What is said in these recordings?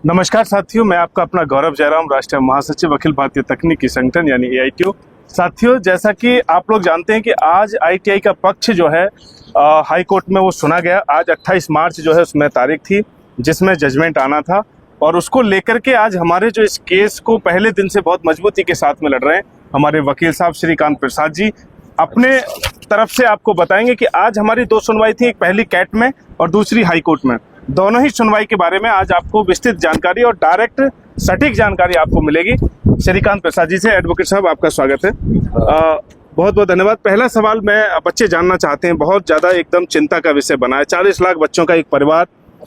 नमस्कार साथियों, मैं आपका अपना गौरव जयराम, राष्ट्रीय महासचिव अखिल भारतीय तकनीकी संगठन यानी AITU। साथियों, जैसा कि आप लोग जानते हैं कि आज ITI का पक्ष जो है हाई कोर्ट में वो सुना गया। आज 28 मार्च जो है उसमें तारीख थी जिसमें जजमेंट आना था, और उसको लेकर के आज हमारे जो इस केस को पहले दिन से बहुत मजबूती के साथ में लड़ रहे हैं हमारे वकील साहब श्रीकांत प्रसाद जी अपने तरफ से आपको बताएंगे कि आज हमारी दो सुनवाई थी, एक पहली कैट में और दूसरी हाई कोर्ट में। दोनों ही सुनवाई के बारे में आज आपको विस्तृत जानकारी और डायरेक्ट सटीक जानकारी आपको मिलेगी श्रीकांत प्रसाद जी से। एडवोकेट साहब, आपका स्वागत है। बहुत बहुत धन्यवाद। पहला सवाल मैं बच्चे जानना चाहते हैं, बहुत ज़्यादा एकदम चिंता का विषय बना है। 40 लाख बच्चों का एक परिवार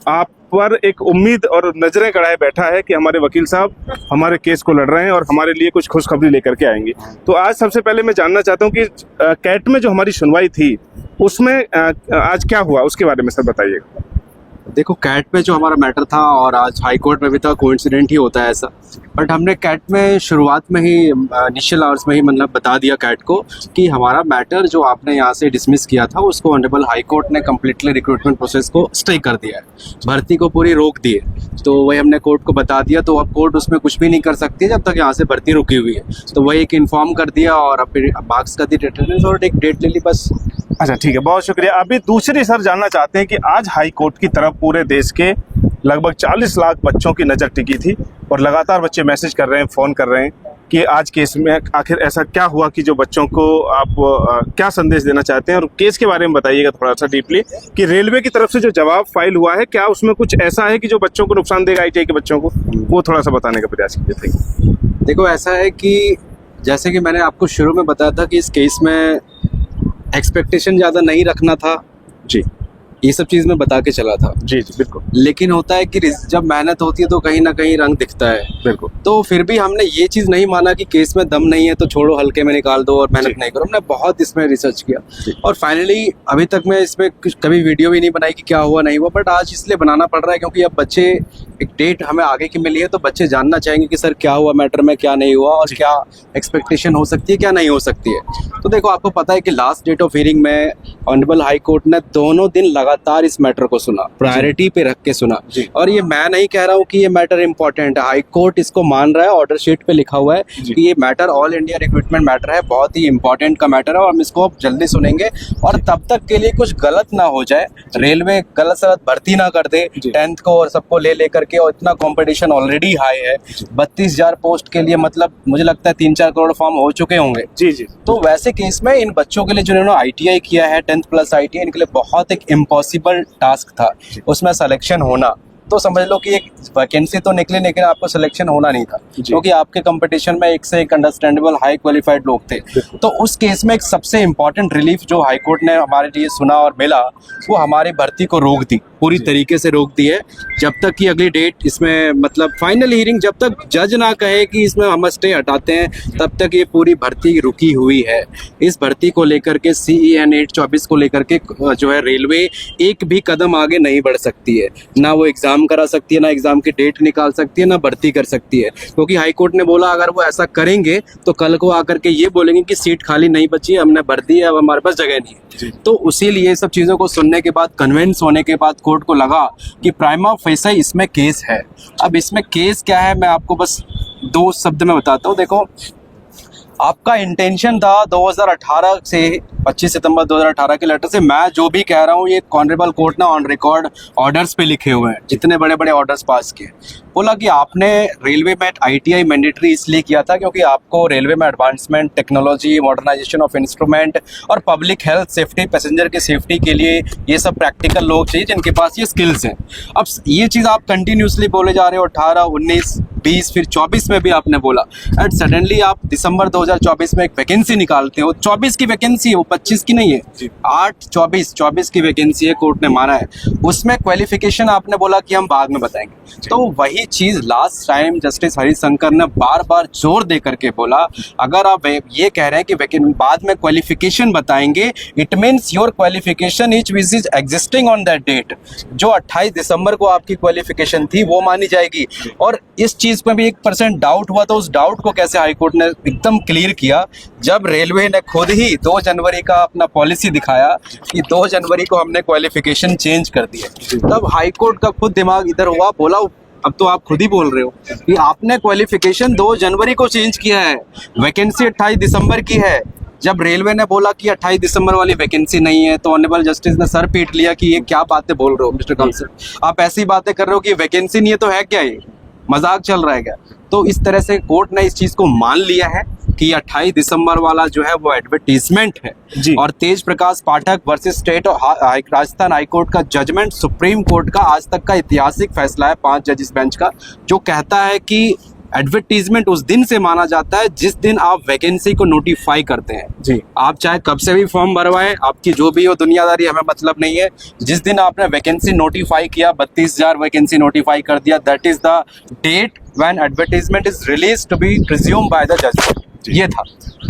आप पर एक उम्मीद और नजरें गड़ाए बैठा है कि हमारे वकील साहब हमारे केस को लड़ रहे हैं और हमारे लिए कुछ खुशखबरी लेकर के आएंगे। तो आज सबसे पहले मैं जानना चाहता हूं कि कैट में जो हमारी सुनवाई थी उसमें आज क्या हुआ, उसके बारे में सर बताइएगा। देखो, कैट में जो हमारा मैटर था और आज हाई कोर्ट में भी था, कोइंसिडेंट ही होता है ऐसा। बट हमने कैट में शुरुआत में ही इनिशियल आवर्स में ही मतलब बता दिया कैट को कि हमारा मैटर जो आपने यहाँ से डिसमिस किया था उसको ऑनरेबल हाई कोर्ट ने कम्प्लीटली रिक्रूटमेंट प्रोसेस को स्टे कर दिया है, भर्ती को पूरी रोक दी है। तो वही हमने कोर्ट को बता दिया, तो अब कोर्ट उसमें कुछ भी नहीं कर सकती जब तक यहाँ से भर्ती रुकी हुई है। तो वही एक इन्फॉर्म कर दिया और अब मार्क्स का दी अटेंडेंस और एक डेट ले ली, बस। अच्छा, ठीक है, बहुत शुक्रिया। अभी दूसरी सर जानना चाहते हैं कि आज हाई कोर्ट की तरफ पूरे देश के लगभग 40 लाख बच्चों की नज़र टिकी थी और लगातार बच्चे मैसेज कर रहे हैं, फ़ोन कर रहे हैं कि आज केस में आखिर ऐसा क्या हुआ कि जो बच्चों को आप क्या संदेश देना चाहते हैं, और केस के बारे में बताइएगा थोड़ा सा डीपली कि रेलवे की तरफ से जो जवाब फाइल हुआ है क्या उसमें कुछ ऐसा है कि जो बच्चों को नुकसान देगा, ITI के बच्चों को, वो थोड़ा सा बताने का प्रयास कीजिए। देखो, ऐसा है कि जैसे कि मैंने आपको शुरू में बताया था कि इस केस में एक्सपेक्टेशन ज़्यादा नहीं रखना था जी, ये सब चीज़ मैं बता के चला था। जी जी बिल्कुल। लेकिन होता है कि जब मेहनत होती है तो कहीं ना कहीं रंग दिखता है। बिल्कुल। तो फिर भी हमने ये चीज़ नहीं माना कि केस में दम नहीं है तो छोड़ो, हल्के में निकाल दो और मेहनत नहीं करो। हमने बहुत इसमें रिसर्च किया और फाइनली अभी तक मैं इसमें कभी वीडियो भी नहीं बनाई कि क्या हुआ नहीं हुआ, बट आज इसलिए बनाना पड़ रहा है क्योंकि अब बच्चे एक डेट हमें आगे की मिली है, तो बच्चे जानना चाहेंगे कि सर क्या हुआ मैटर में, क्या नहीं हुआ और क्या एक्सपेक्टेशन हो सकती है, क्या नहीं हो सकती है। तो देखो, आपको पता है कि लास्ट डेट ऑफ हियरिंग में ऑनरेबल हाई कोर्ट ने दोनों दिन लगातार इस मैटर को सुना, प्रायोरिटी पे रख के सुना। और ये मैं नहीं कह रहा हूँ कि ये मैटर इंपॉर्टेंट है, हाई कोर्ट इसको मान रहा है, ऑर्डर शीट पे लिखा हुआ है कि ये matter all India recruitment matter है, बहुत ही इंपॉर्टेंट का मैटर है और हम इसको जल्दी सुनेंगे। और तब तक के लिए कुछ गलत ना हो जाए, रेलवे गलत सलत भर्ती ना कर दे 10th को और सबको ले लेकर के, और इतना कंपटीशन ऑलरेडी हाई है। 32,000 पोस्ट के लिए मतलब मुझे लगता है 3-4 करोड़ फॉर्म हो चुके होंगे। जी जी। तो वैसे केस में इन बच्चों के लिए जिन्होंने ITI किया है 10th प्लस ITI, इनके लिए बहुत एक इम्पॉसिबल टास्क था उसमें सिलेक्शन होना। तो समझ लो कि एक वैकेंसी तो निकली लेकिन आपको सिलेक्शन होना नहीं था क्योंकि आपके कंपटीशन में एक से एक अंडरस्टैंडेबल हाई क्वालिफाइड लोग थे। तो उस केस में एक सबसे इम्पोर्टेंट रिलीफ जो हाई कोर्ट ने हमारे लिए सुना और मिला, वो हमारी भर्ती को रोक दी, पूरी तरीके से रोक दी है जब तक कि अगली डेट इसमें मतलब फाइनल हियरिंग, जब तक जज ना कहे कि इसमें हम स्टे हटाते हैं तब तक ये पूरी भर्ती रुकी हुई है। इस भर्ती को लेकर के CEN 824 को लेकर के जो है रेलवे एक भी कदम आगे नहीं बढ़ सकती है, ना वो एग्जाम करा सकती है, ना एग्जाम की डेट निकाल सकती है, ना भर्ती कर सकती है। क्योंकि हाई कोर्ट ने बोला अगर वो ऐसा करेंगे तो कल को आकर के ये बोलेंगे कि सीट खाली नहीं बची, हमने भर दी है, अब हमारे पास जगह नहीं है। तो उसी लिए सब चीज़ों को सुनने के बाद, कन्विंस होने के बाद कोर्ट को लगा कि प्राइमा फेसी इसमें केस है। अब इसमें केस क्या है मैं आपको बस 2 शब्द में बताता हूँ। देखो, आपका इंटेंशन था 2018 से 25 सितंबर 2018 के लेटर से, मैं जो भी कह रहा हूँ ये ऑनरेबल कोर्ट ने ऑन रिकॉर्ड ऑर्डर्स पे लिखे हुए हैं, जितने बड़े बड़े ऑर्डर्स पास किए। बोला कि आपने रेलवे में ITI मैंडेटरी इसलिए किया था क्योंकि आपको रेलवे में advancement, technology, modernisation of instrument और पब्लिक हेल्थ सेफ्टी, पैसेंजर की सेफ्टी के लिए ये सब प्रैक्टिकल लोग चाहिए जिनके पास ये स्किल्स हैं। अब ये चीज़ आप कंटिन्यूसली बोले जा रहे हो, 18, 19, 20, फिर 24 में भी आपने बोला, एंड सडनली आप दिसंबर 2024 में एक वैकेंसी निकालते हो। 24 की वैकेंसी है, वो 25 की नहीं है, 24 की वैकेंसी है, कोर्ट ने माना है। उसमें क्वालिफिकेशन आपने बोला कि हम बाद में बताएंगे। तो वही चीज़ लास्ट टाइम जस्टिस हरिशंकर ने बार बार जोर दे करके बोला, अगर आप ये कह रहे हैं कि बाद में क्वालिफिकेशन बताएंगे, it means your qualification is existing on that date. जो 28 दिसंबर को आपकी क्वालिफिकेशन थी वो मानी जाएगी। और इस चीज़ में भी 1% डाउट हुआ, तो उस डाउट को कैसे हाईकोर्ट ने एकदम क्लियर किया जब रेलवे ने खुद ही 2 जनवरी का अपना पॉलिसी दिखाया कि 2 जनवरी को हमने क्वालिफिकेशन चेंज कर दी है। तब हाईकोर्ट का खुद दिमाग इधर हुआ, बोला अब तो आप खुद ही बोल रहे हो कि आपने क्वालिफिकेशन 2 जनवरी को चेंज किया है, वैकेंसी 28 दिसंबर की है। जब रेलवे ने बोला कि 28 दिसंबर वाली वैकेंसी नहीं है तो ऑनरेबल जस्टिस ने सर पीट लिया कि ये क्या बातें बोल रहे हो मिस्टर काउंसिल, आप ऐसी बातें कर रहे हो कि वैकेंसी नहीं है तो है क्या, ये मजाक चल रहा है क्या। तो इस तरह से कोर्ट ने इस चीज को मान लिया है कि 28 दिसंबर वाला जो है वो एडवर्टीजमेंट है। जी। और Tej Prakash Pathak versus state of Rajasthan high court का जजमेंट सुप्रीम कोर्ट का आज तक का ऐतिहासिक फैसला है 5 जजेस बेंच का, जो कहता है कि एडवर्टीजमेंट उस दिन से माना जाता है जिस दिन आप वैकेंसी को नोटिफाई करते हैं। जी। आप चाहे कब से भी फॉर्म भरवाएं, आपकी जो भी हो दुनियादारी हमें मतलब नहीं है, जिस दिन आपने वैकेंसी नोटिफाई किया, 32,000 वैकेंसी नोटिफाई कर दिया, that is the date when advertisement is release to be presume by the जज। ये था।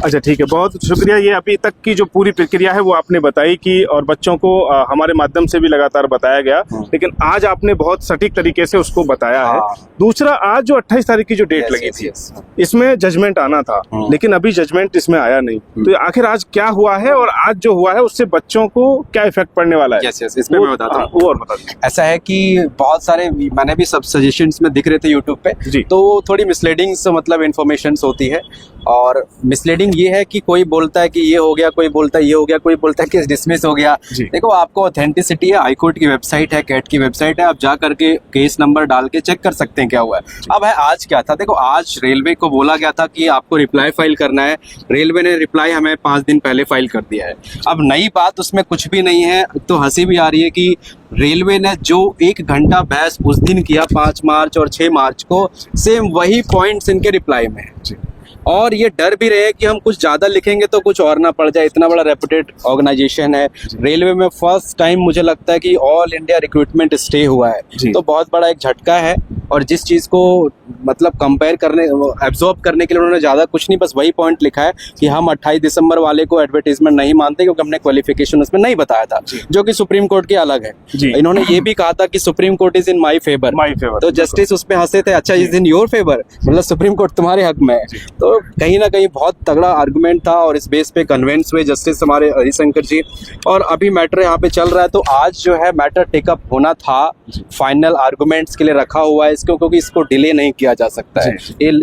अच्छा ठीक है, बहुत शुक्रिया। ये अभी तक की जो पूरी प्रक्रिया है वो आपने बताई कि और बच्चों को हमारे माध्यम से भी लगातार बताया गया, लेकिन आज आपने बहुत सटीक तरीके से उसको बताया है। दूसरा, आज जो 28 तारीख की जो डेट लगी थी, इसमें जजमेंट आना था, लेकिन अभी जजमेंट इसमें आया नहीं। तो आखिर आज क्या हुआ है और आज जो हुआ है उससे बच्चों को क्या इफेक्ट पड़ने वाला है? यस, इसमें मैं बताता हूँ। वो और बता दीजिए। ऐसा है कि बहुत सारे मैंने भी सब सजेशंस में दिख रहे थे यूट्यूब पे, तो थोड़ी मिसलीडिंग मतलब इन्फॉर्मेशन होती है। और मिसलीडिंग ये है कि कोई बोलता है कि ये हो गया, कोई बोलता है ये हो गया, कोई बोलता है केस डिसमिस हो गया। देखो, आपको ऑथेंटिसिटी है, हाईकोर्ट की वेबसाइट है, कैट की वेबसाइट है, आप जा करके केस नंबर डाल के चेक कर सकते हैं क्या हुआ है। अब है आज क्या था, देखो आज रेलवे को बोला गया था कि आपको रिप्लाई फाइल करना है, रेलवे ने रिप्लाई हमें 5 दिन पहले फाइल कर दिया है। अब नई बात उसमें कुछ भी नहीं है, तो हंसी भी आ रही है कि रेलवे ने जो 1 घंटा बहस उस दिन किया 5 मार्च और 6 मार्च को, सेम वही पॉइंट्स इनके रिप्लाई में है। और ये डर भी रहे कि हम कुछ ज्यादा लिखेंगे तो कुछ और ना पड़ जाए, इतना बड़ा रेपुटेड ऑर्गेनाइजेशन है। रेलवे में फर्स्ट टाइम मुझे लगता है कि ऑल इंडिया रिक्रूटमेंट स्टे हुआ है, तो बहुत बड़ा एक झटका है। और जिस चीज को मतलब कंपेयर करने, एब्जॉर्ब करने के लिए उन्होंने ज्यादा कुछ नहीं, बस वही पॉइंट लिखा है कि हम 28 दिसंबर वाले को एडवर्टीजमेंट नहीं मानते क्योंकि हमने क्वालिफिकेशन उसमें नहीं बताया था, जो कि सुप्रीम कोर्ट की अलग है। इन्होंने ये भी कहा था कि supreme court is in my favour, तो जस्टिस उस पर हंसे थे, अच्छा इज इन योर फेवर, मतलब सुप्रीम कोर्ट तुम्हारे हक में है। तो कहीं ना कहीं बहुत तगड़ा आर्गुमेंट था और इस बेस पे कन्वेंस हुए जस्टिस हमारे हरिशंकर जी। और अभी मैटर यहाँ पे चल रहा है, तो आज जो है मैटर टेकअप होना था, फाइनल आर्गुमेंट्स के लिए रखा हुआ है इसको, क्योंकि इसको डिले नहीं किया जा सकता है।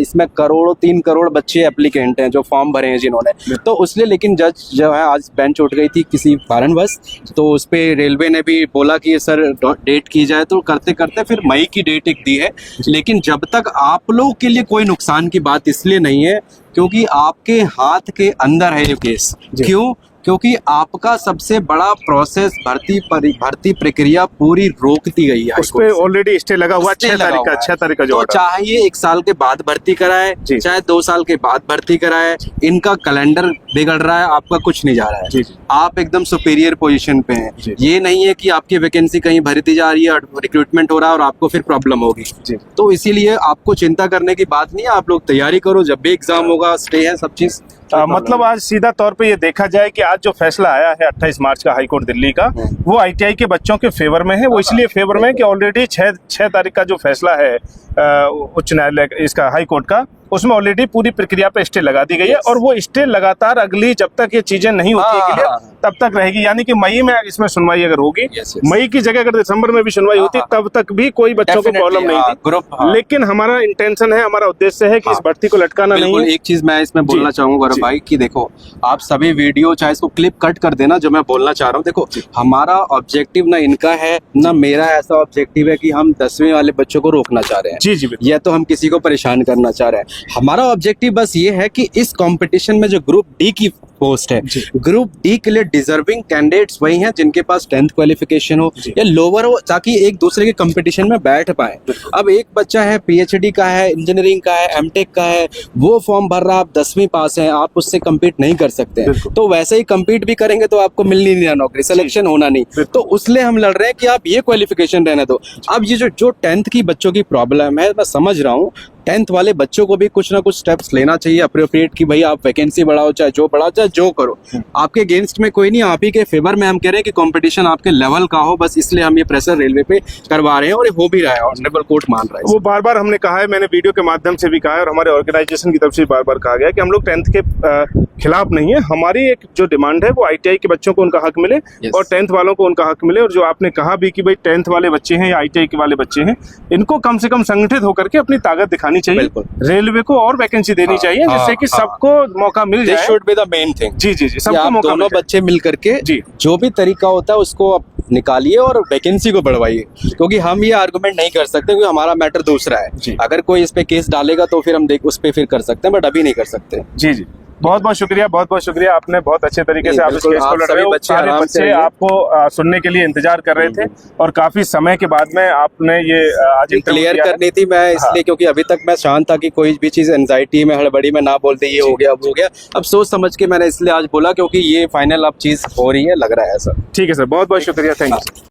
इसमें 3 करोड़ बच्चे एप्लीकेंट हैं जो फॉर्म भरे हैं जिन्होंने, तो उसलिए, लेकिन जज जो है आज बेंच उठ गई थी किसी कारणवश, तो उस पे रेलवे ने भी बोला कि सर डेट की जाए, तो करते करते फिर मई की डेट एक दी है। लेकिन जब तक आप लोगों के लिए कोई नुकसान की बात इसलिए नहीं है क्योंकि आपके हाथ के अंदर है ये केस। क्यों? क्योंकि आपका सबसे बड़ा प्रोसेस भर्ती प्रक्रिया पूरी रोक दी गई है। उस पे ऑलरेडी स्टे लगा हुआ 6 तारीख का जो तो चाहे 1 साल के बाद भर्ती कराए, चाहे 2 साल के बाद भर्ती कराए, इनका कैलेंडर बिगड़ रहा है, आपका कुछ नहीं जा रहा है। आप एकदम सुपीरियर पोजीशन पे हैं। ये नहीं है कि आपकी वैकेंसी कहीं भरती जा रही है, रिक्रूटमेंट हो रहा है और आपको फिर प्रॉब्लम होगी। तो इसीलिए आपको चिंता करने की बात नहीं है, आप लोग तैयारी करो, जब भी एग्जाम होगा स्टे है सब चीज। मतलब आज सीधा तौर पे ये देखा जाए कि आज जो फैसला आया है 28 मार्च का हाई कोर्ट दिल्ली का, वो आईटीआई के बच्चों के फेवर में है। वो इसलिए फेवर में है कि ऑलरेडी 6 तारीख का जो फैसला है उच्च न्यायालय इसका हाई कोर्ट का, उसमें ऑलरेडी पूरी प्रक्रिया पे स्टे लगा दी गई है। और वो स्टे लगातार अगली जब तक ये चीजें नहीं होती है क्लियर तब तक रहेगी। यानी कि मई में इसमें सुनवाई अगर होगी, मई की जगह अगर दिसंबर में भी सुनवाई होती तब तक भी कोई बच्चों को प्रॉब्लम नहीं थी। लेकिन हमारा इंटेंशन है, हमारा उद्देश्य है कि इस भर्ती को लटकाना नहीं है। एक चीज मैं इसमें बोलना चाहूंगा गौरव भाई कि देखो, आप सभी वीडियो चाहे इसको क्लिप कट कर देना जो मैं बोलना चाह रहा हूँ। देखो, हमारा ऑब्जेक्टिव ना इनका है ना मेरा ऐसा ऑब्जेक्टिव है कि हम 10वीं वाले बच्चों को रोकना चाह रहे हैं, या तो हम किसी को परेशान करना चाह रहे हैं। हमारा ऑब्जेक्टिव बस ये है कि इस कंपटीशन में जो ग्रुप डी की पोस्ट है, ग्रुप डी के लिए डिजर्विंग कैंडिडेट्स वही हैं जिनके पास 10th क्वालिफिकेशन हो या लोअर हो, ताकि एक दूसरे के कंपटीशन में बैठ पाए। अब एक बच्चा है पीएचडी का है, इंजीनियरिंग का है, एमटेक का है, वो फॉर्म भर रहा, आप 10वीं पास हैं, आप उससे कम्पीट नहीं कर सकते हैं। तो वैसे ही कम्पीट भी करेंगे तो आपको मिलनी नहीं नौकरी, सिलेक्शन होना नहीं। तो उसलिए हम लड़ रहे हैं कि आप ये क्वालिफिकेशन रहने दो। अब ये जो 10th की बच्चों की प्रॉब्लम है, मैं समझ रहा हूँ, 10th वाले बच्चों को भी कुछ ना कुछ स्टेप्स लेना चाहिए अप्रोप्रिएट कि भाई आप वैकेंसी बढ़ाओ, चाहे जो बढ़ाओ, चाहे जो करो, आपके अगेंस्ट में कोई नहीं, आप ही के फेवर में हम कह रहे हैं कि कंपटीशन आपके लेवल का हो, बस इसलिए हम ये प्रेशर रेलवे पे करवा रहे हैं और ये हो भी रहा है, ऑनरेबल कोर्ट मान रहा है। वो बार बार हमने कहा है, मैंने वीडियो के माध्यम से भी कहा है और हमारे ऑर्गेनाइजेशन की तरफ से बार बार कहा गया है कि हम लोग 10th के खिलाफ नहीं है। हमारी एक जो डिमांड है वो ITI के बच्चों को उनका हक मिले और 10th वालों को उनका हक मिले। और जो आपने कहा भी कि भाई 10th वाले बच्चे हैं या ITI के वाले बच्चे हैं, इनको कम से कम संगठित होकर के अपनी ताकत दिखानी चाहिए, बिल्कुल। रेलवे को और वैकेंसी देनी चाहिए जिससे कि सबको मौका मिल दिस जाए। Should be the main thing. जी जी जी, कि सबको आप मौका दोनों मिल जाए। बच्चे मिल करके जी। जो भी तरीका होता है उसको आप निकालिए और वैकेंसी को बढ़वाइए, क्योंकि हम ये आर्गुमेंट नहीं कर सकते क्योंकि हमारा मैटर दूसरा जी। है। अगर कोई इस पे केस डालेगा तो फिर हम उस पे फिर कर सकते हैं, बट अभी नहीं कर सकते। जी जी, बहुत बहुत शुक्रिया, बहुत बहुत शुक्रिया। आपने बहुत अच्छे तरीके से आप इस बिल्कुल, केस को आप लड़ रहे सभी हो। बच्चे सारे आराम से बच्चे रहिए। आपको सुनने के लिए इंतजार कर रहे थे और काफी समय के बाद में आपने ये आज इंटरव्यू क्लियर किया है। करनी थी मैं इसलिए, क्योंकि अभी तक मैं शांत था कि कोई भी चीज एंजाइटी में, हड़बड़ी में ना बोलते ये हो गया अब हो गया। अब सोच समझ के मैंने इसलिए आज बोला क्योंकि ये फाइनल अब चीज हो रही है, लग रहा है ऐसा। ठीक है सर, बहुत बहुत शुक्रिया, थैंक यू।